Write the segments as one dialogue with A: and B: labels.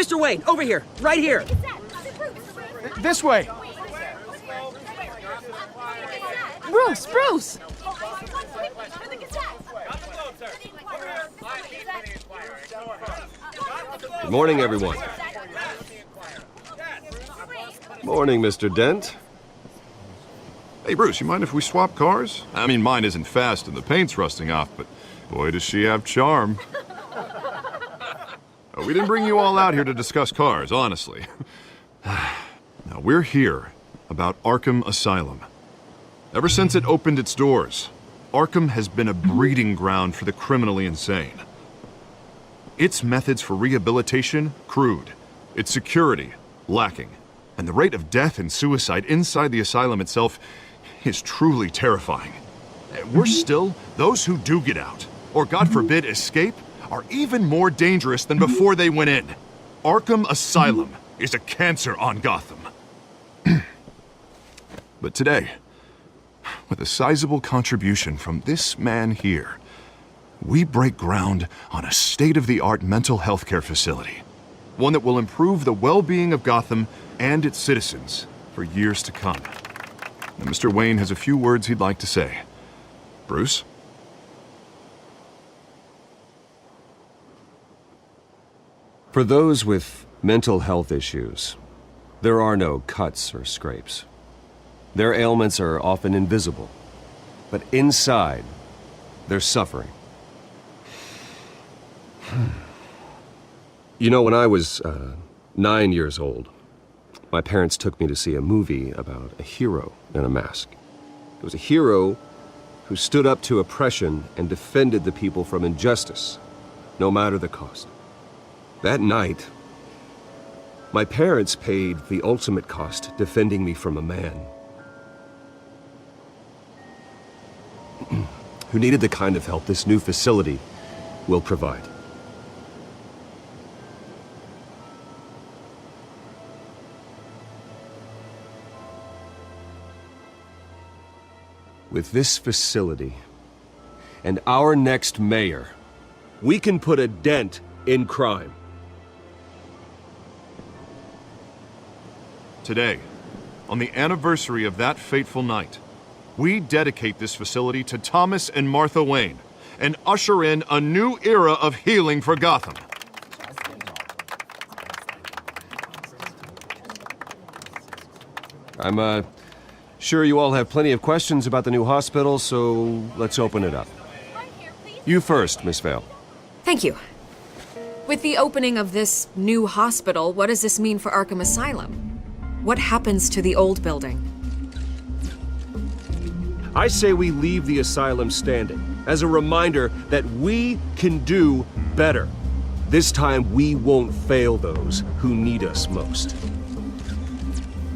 A: Mr. Wayne, over here, right here.
B: This way!
C: Bruce!
D: Good morning, everyone. Morning, Mr. Dent.
E: Hey, Bruce, you mind if we swap cars? I mean, mine isn't fast and the paint's rusting off, but boy, does she have charm. We didn't bring you all out here to discuss cars, honestly. Now, we're here about Arkham Asylum. Ever since it opened its doors, Arkham has been a breeding ground for the criminally insane. Its methods for rehabilitation, crude. Its security, lacking. And the rate of death and suicide inside the asylum itself is truly terrifying. Worse still, those who do get out, or God forbid escape, are even more dangerous than before they went in. Arkham Asylum is a cancer on Gotham. But today, with a sizable contribution from this man here, we break ground on a state-of-the-art mental health care facility. One that will improve the well-being of Gotham and its citizens for years to come. And Mr. Wayne has a few words he'd like to say. Bruce?
D: For those with mental health issues, there are no cuts or scrapes. Their ailments are often invisible, but inside, they're suffering. You know, when I was 9 years old, my parents took me to see a movie about a hero in a mask. It was a hero who stood up to oppression and defended the people from injustice, no matter the cost. That night, my parents paid the ultimate cost defending me from a man who needed the kind of help this new facility will provide. With this facility and our next mayor, we can put a dent in crime.
E: Today, on the anniversary of that fateful night, we dedicate this facility to Thomas and Martha Wayne and usher in a new era of healing for Gotham.
D: I'm sure you all have plenty of questions about the new hospital, so let's open it up. You first, Miss Vale.
C: Thank you. With the opening of this new hospital, what does this mean for Arkham Asylum? What happens to the old building?
D: I say we leave the asylum standing as a reminder that we can do better. This time we won't fail those who need us most.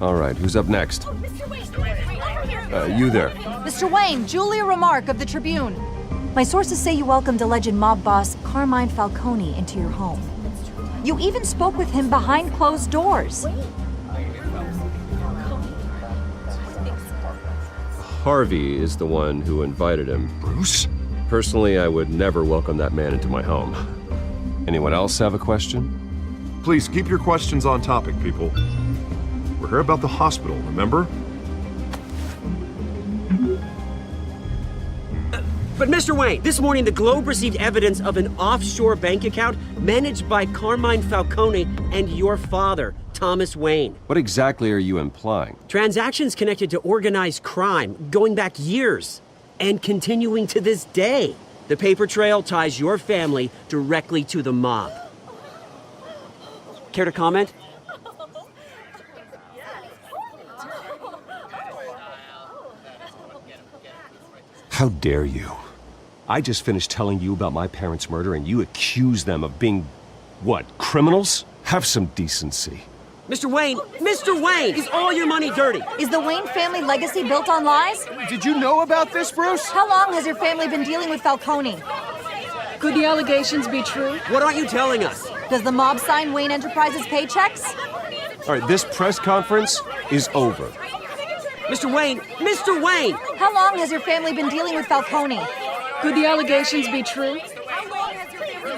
D: All right, who's up next? You there.
F: Mr. Wayne, Julia Remark of the Tribune. My sources say you welcomed alleged mob boss Carmine Falcone into your home. You even spoke with him behind closed doors.
D: Harvey is the one who invited him.
E: Bruce?
D: Personally, I would never welcome that man into my home. Anyone else have a question?
E: Please keep your questions on topic, people. We're here about the hospital, remember?
A: But Mr. Wayne, this morning the Globe received evidence of an offshore bank account managed by Carmine Falcone and your father, Thomas Wayne.
D: What exactly are you implying?
A: Transactions connected to organized crime going back years and continuing to this day. The paper trail ties your family directly to the mob. Care to comment?
D: How dare you? I just finished telling you about my parents' murder and you accuse them of being, what, criminals? Have some decency.
A: Mr. Wayne, is all your money dirty?
F: Is the Wayne family legacy built on lies?
B: Did you know about this, Bruce?
F: How long has your family been dealing with Falcone?
C: Could the allegations be true?
A: What aren't you telling us?
F: Does the mob sign Wayne Enterprises paychecks?
D: All right, this press conference is over.
A: Mr. Wayne!
F: How long has your family been dealing with Falcone?
C: Could the allegations be true?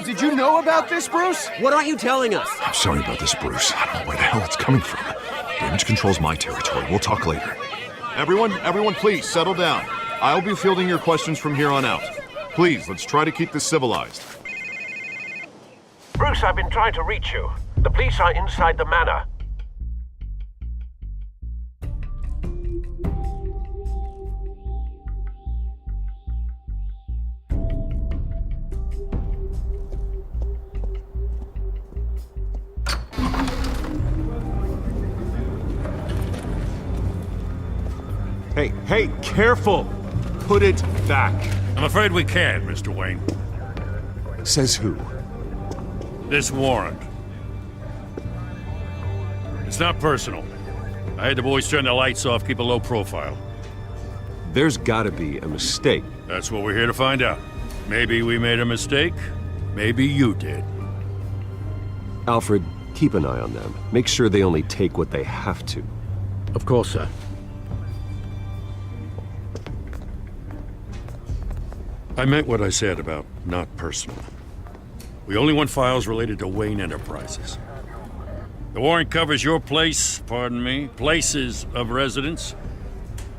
B: Did you know about this, Bruce?
A: What aren't you telling us?
E: I'm sorry about this, Bruce. I don't know where the hell it's coming from. Damage control's my territory. We'll talk later. Everyone, please settle down. I'll be fielding your questions from here on out. Please, let's try to keep this civilized.
G: Bruce, I've been trying to reach you. The police are inside the manor.
H: Hey, careful! Put it back.
I: I'm afraid we can't, Mr. Wayne.
D: Says who?
I: This warrant. It's not personal. I had the boys turn the lights off, keep a low profile.
D: There's gotta be a mistake.
I: That's what we're here to find out. Maybe we made a mistake. Maybe you did.
D: Alfred, keep an eye on them. Make sure they only take what they have to.
H: Of course, sir.
I: I meant what I said about not personal. We only want files related to Wayne Enterprises. The warrant covers your place, pardon me, places of residence,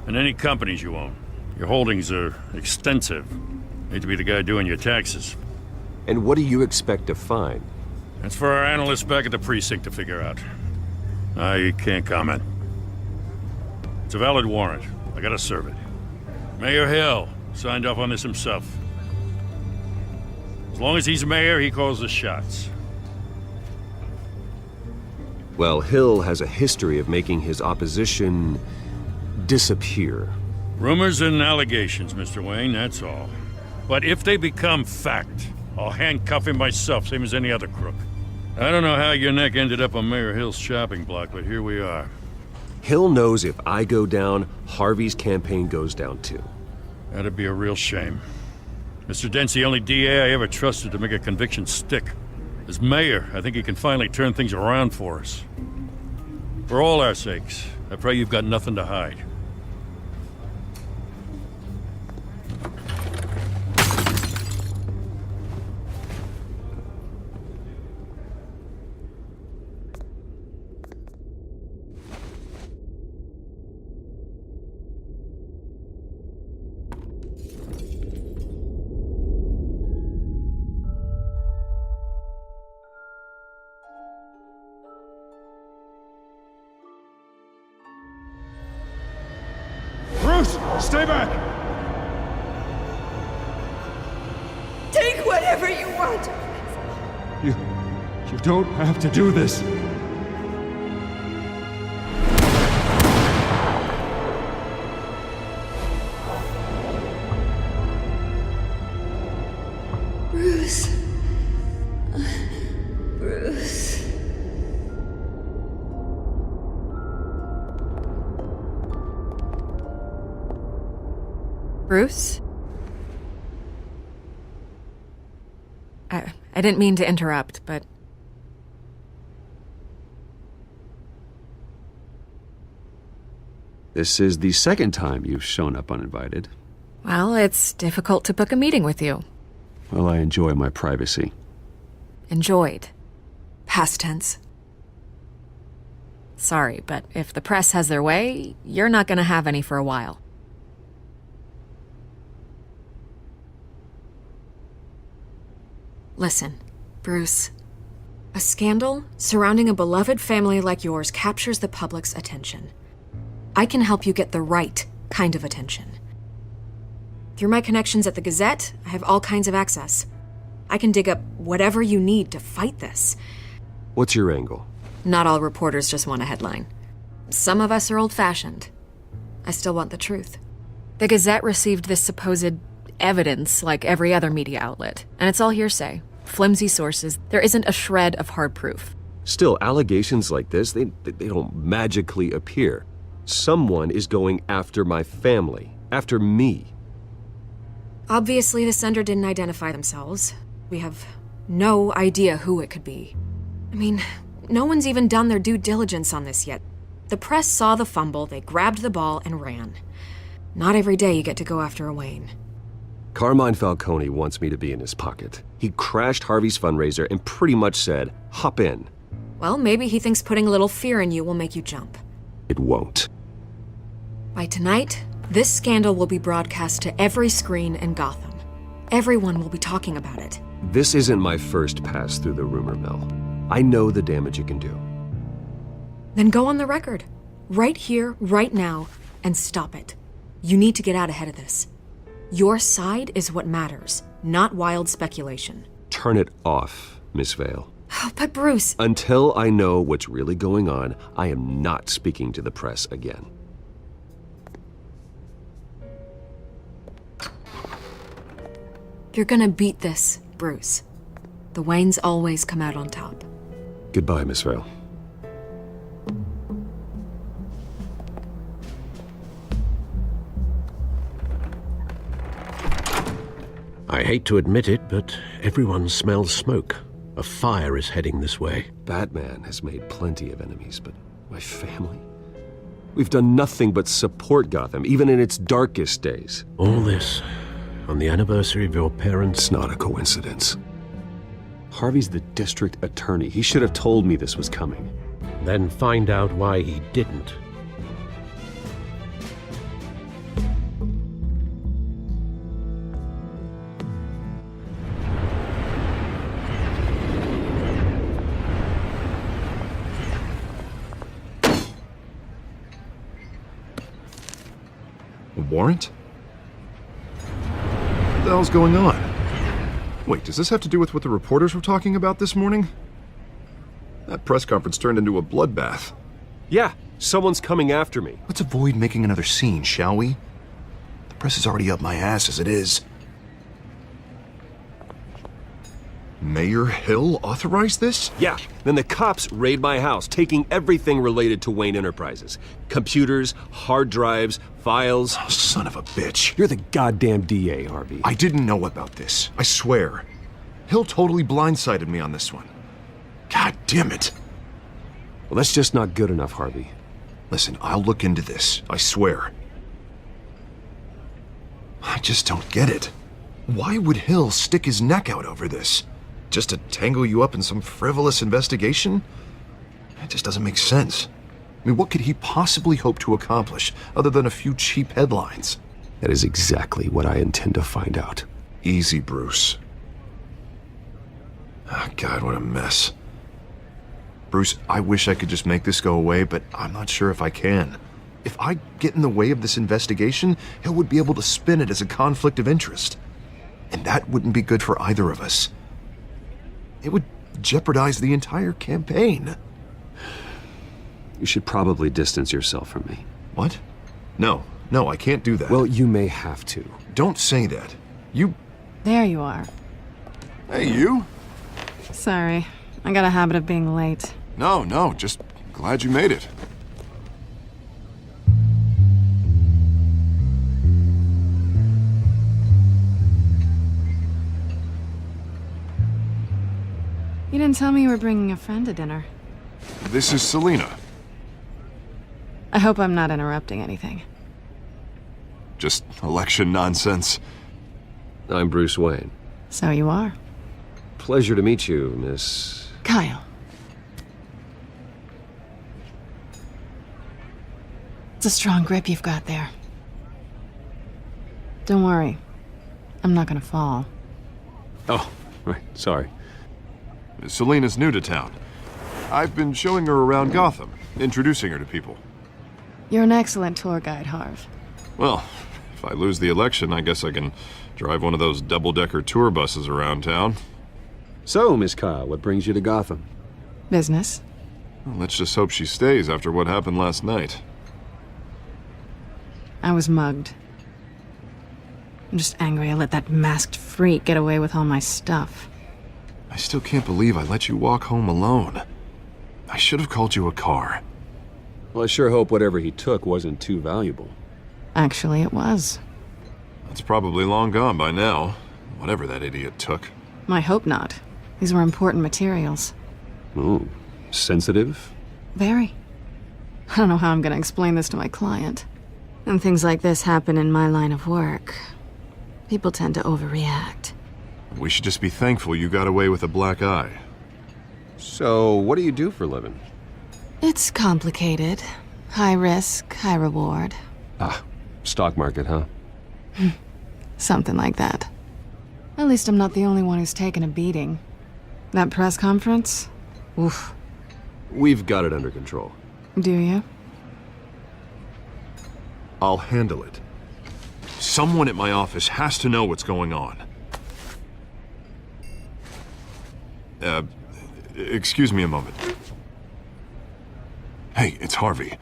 I: and any companies you own. Your holdings are extensive. Need to be the guy doing your taxes.
D: And what do you expect to find?
I: That's for our analysts back at the precinct to figure out. I can't comment. It's a valid warrant. I gotta serve it. Mayor Hill signed off on this himself. As long as he's mayor, he calls the shots.
D: Well, Hill has a history of making his opposition disappear.
I: Rumors and allegations, Mr. Wayne, that's all. But if they become fact, I'll handcuff him myself, same as any other crook. I don't know how your neck ended up on Mayor Hill's shopping block, but here we are.
D: Hill knows if I go down, Harvey's campaign goes down too.
I: That'd be a real shame. Mr. Dent's the only DA I ever trusted to make a conviction stick. As mayor, I think he can finally turn things around for us. For all our sakes, I pray you've got nothing to hide.
H: Bruce, stay back!
J: Take whatever you want.
H: You don't have to do this.
J: Bruce. Bruce.
C: Bruce? I didn't mean to interrupt, but...
H: This is the second time you've shown up uninvited.
C: Well, it's difficult to book a meeting with you.
H: Well, I enjoy my privacy.
C: Enjoyed. Past tense. Sorry, but if the press has their way, you're not gonna have any for a while. Listen, Bruce. A scandal surrounding a beloved family like yours captures the public's attention. I can help you get the right kind of attention. Through my connections at the Gazette, I have all kinds of access. I can dig up whatever you need to fight this.
D: What's your angle?
C: Not all reporters just want a headline. Some of us are old-fashioned. I still want the truth. The Gazette received this supposed evidence like every other media outlet, and it's all hearsay. Flimsy sources. There isn't a shred of hard proof.
D: Still, allegations like this, they don't magically appear. Someone is going after my family, after me.
C: Obviously, the sender didn't identify themselves. We have no idea who it could be. I mean, no one's even done their due diligence on this yet. The press saw the fumble, they grabbed the ball and ran. Not every day you get to go after a Wayne.
D: Carmine Falcone wants me to be in his pocket. He crashed Harvey's fundraiser and pretty much said, hop in.
C: Well, maybe he thinks putting a little fear in you will make you jump.
D: It won't.
C: By tonight, this scandal will be broadcast to every screen in Gotham. Everyone will be talking about it.
D: This isn't my first pass through the rumor mill. I know the damage it can do.
C: Then go on the record. Right here, right now, and stop it. You need to get out ahead of this. Your side is what matters, not wild speculation.
D: Turn it off, Miss Vale.
C: Oh, but Bruce...
D: Until I know what's really going on, I am not speaking to the press again.
C: You're gonna beat this, Bruce. The Waynes always come out on top.
D: Goodbye, Miss Vale.
G: I hate to admit it, but everyone smells smoke. A fire is heading this way.
D: Batman has made plenty of enemies, but my family? We've done nothing but support Gotham, even in its darkest days.
G: All this on the anniversary of your parents'...
D: It's not a coincidence. Harvey's the district attorney. He should have told me this was coming.
G: Then find out why he didn't.
E: A warrant? What the hell's going on? Wait, does this have to do with what the reporters were talking about this morning? That press conference turned into a bloodbath.
D: Yeah, someone's coming after me.
B: Let's avoid making another scene, shall we? The press is already up my ass as it is.
E: Mayor Hill authorized this?
D: Yeah, then the cops raid my house, taking everything related to Wayne Enterprises. Computers, hard drives, files.
B: Oh, son of a bitch.
D: You're the goddamn DA, Harvey.
B: I didn't know about this. I swear.
E: Hill totally blindsided me on this one.
B: God damn it.
D: Well, that's just not good enough, Harvey.
B: Listen, I'll look into this. I swear. I just don't get it. Why would Hill stick his neck out over this? Just to tangle you up in some frivolous investigation? It just doesn't make sense. I mean, what could he possibly hope to accomplish other than a few cheap headlines?
D: That is exactly what I intend to find out.
B: Easy, Bruce. Oh, God, what a mess. Bruce, I wish I could just make this go away, but I'm not sure if I can. If I get in the way of this investigation, Hill would be able to spin it as a conflict of interest. And that wouldn't be good for either of us. It would jeopardize the entire campaign.
D: You should probably distance yourself from me.
B: What? No, I can't do that.
D: Well, you may have to.
B: Don't say that. You...
K: There you are.
E: Hey, you?
K: Sorry, I got a habit of being late.
E: No, just glad you made it.
K: You didn't tell me you were bringing a friend to dinner.
E: This is Selina.
K: I hope I'm not interrupting anything.
E: Just election nonsense.
D: I'm Bruce Wayne.
K: So you are.
D: Pleasure to meet you, Miss...
K: Kyle. It's a strong grip you've got there. Don't worry. I'm not gonna fall.
D: Oh, right, sorry.
E: Selina's new to town. I've been showing her around Gotham, introducing her to people.
K: You're an excellent tour guide, Harv.
E: Well, if I lose the election, I guess I can drive one of those double-decker tour buses around town.
D: So, Miss Kyle, what brings you to Gotham?
K: Business.
E: Well, let's just hope she stays after what happened last night.
K: I was mugged. I'm just angry I let that masked freak get away with all my stuff.
E: I still can't believe I let you walk home alone. I should have called you a car.
D: Well, I sure hope whatever he took wasn't too valuable.
K: Actually, it was.
E: That's probably long gone by now, whatever that idiot took.
K: I hope not. These were important materials.
D: Ooh, sensitive?
K: Very. I don't know how I'm gonna explain this to my client. And things like this happen in my line of work. People tend to overreact.
E: We should just be thankful you got away with a black eye.
D: So, what do you do for a living?
K: It's complicated. High risk, high reward.
D: Ah, stock market, huh?
K: Something like that. At least I'm not the only one who's taken a beating. That press conference? Oof.
D: We've got it under control.
K: Do you?
E: I'll handle it. Someone at my office has to know what's going on. Excuse me a moment. Hey, it's Harvey.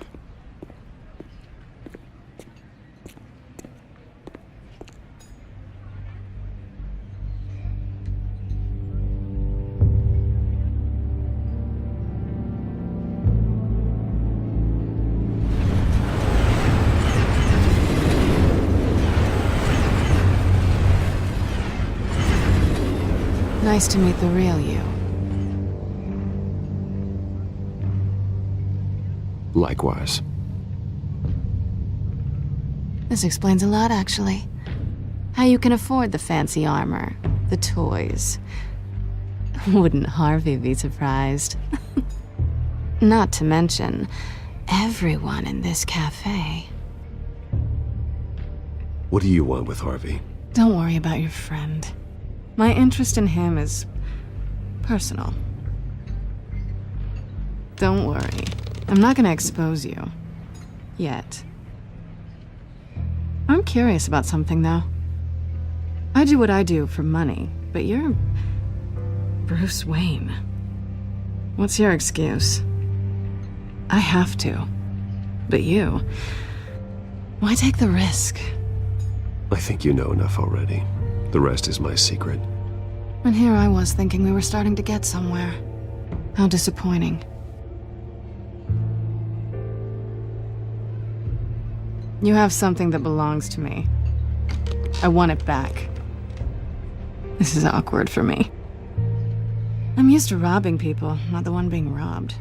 K: Nice to meet the real you.
D: Likewise.
K: This explains a lot, actually. How you can afford the fancy armor, the toys. Wouldn't Harvey be surprised? Not to mention, everyone in this cafe.
D: What do you want with Harvey?
K: Don't worry about your friend. My interest in him is personal. Don't worry. I'm not gonna expose you. Yet. I'm curious about something, though. I do what I do for money, but you're Bruce Wayne. What's your excuse? I have to. But you... why take the risk?
D: I think you know enough already. The rest is my secret.
K: And here I was thinking we were starting to get somewhere. How disappointing. You have something that belongs to me. I want it back. This is awkward for me. I'm used to robbing people, not the one being robbed.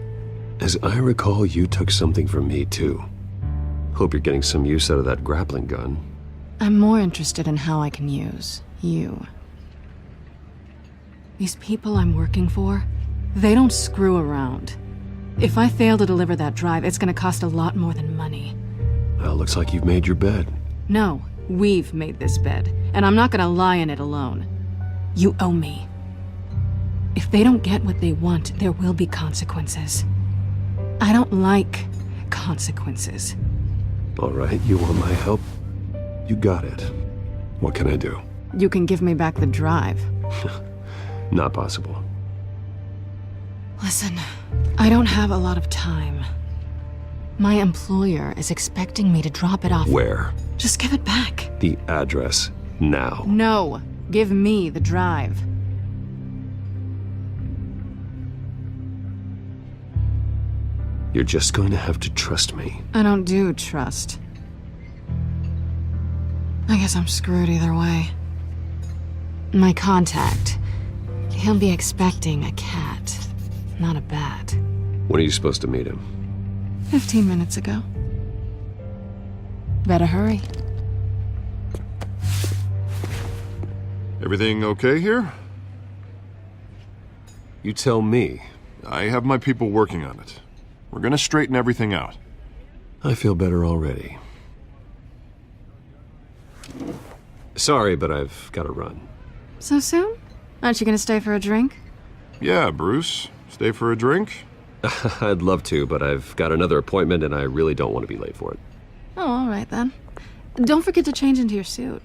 D: As I recall, you took something from me, too. Hope you're getting some use out of that grappling gun.
K: I'm more interested in how I can use you. These people I'm working for, they don't screw around. If I fail to deliver that drive, it's gonna cost a lot more than money.
D: Well, looks like you've made your bed.
K: No, we've made this bed, and I'm not gonna lie in it alone. You owe me. If they don't get what they want, there will be consequences. I don't like consequences.
D: All right, you want my help? You got it. What can I do?
K: You can give me back the drive.
D: Not possible.
K: Listen, I don't have a lot of time. My employer is expecting me to drop it off.
D: Where?
K: Just give it back.
D: The address, now.
K: No, give me the drive.
D: You're just going to have to trust me.
K: I don't do trust. I guess I'm screwed either way. My contact, he'll be expecting a cat, not a bat.
D: When are you supposed to meet him?
K: 15 minutes ago. Better hurry.
E: Everything okay here?
D: You tell me.
E: I have my people working on it. We're gonna straighten everything out.
D: I feel better already. Sorry, but I've got to run.
K: So soon? Aren't you gonna stay for a drink?
E: Yeah, Bruce. Stay for a drink?
D: I'd love to, but I've got another appointment and I really don't want to be late for it.
K: Oh, all right then. Don't forget to change into your suit.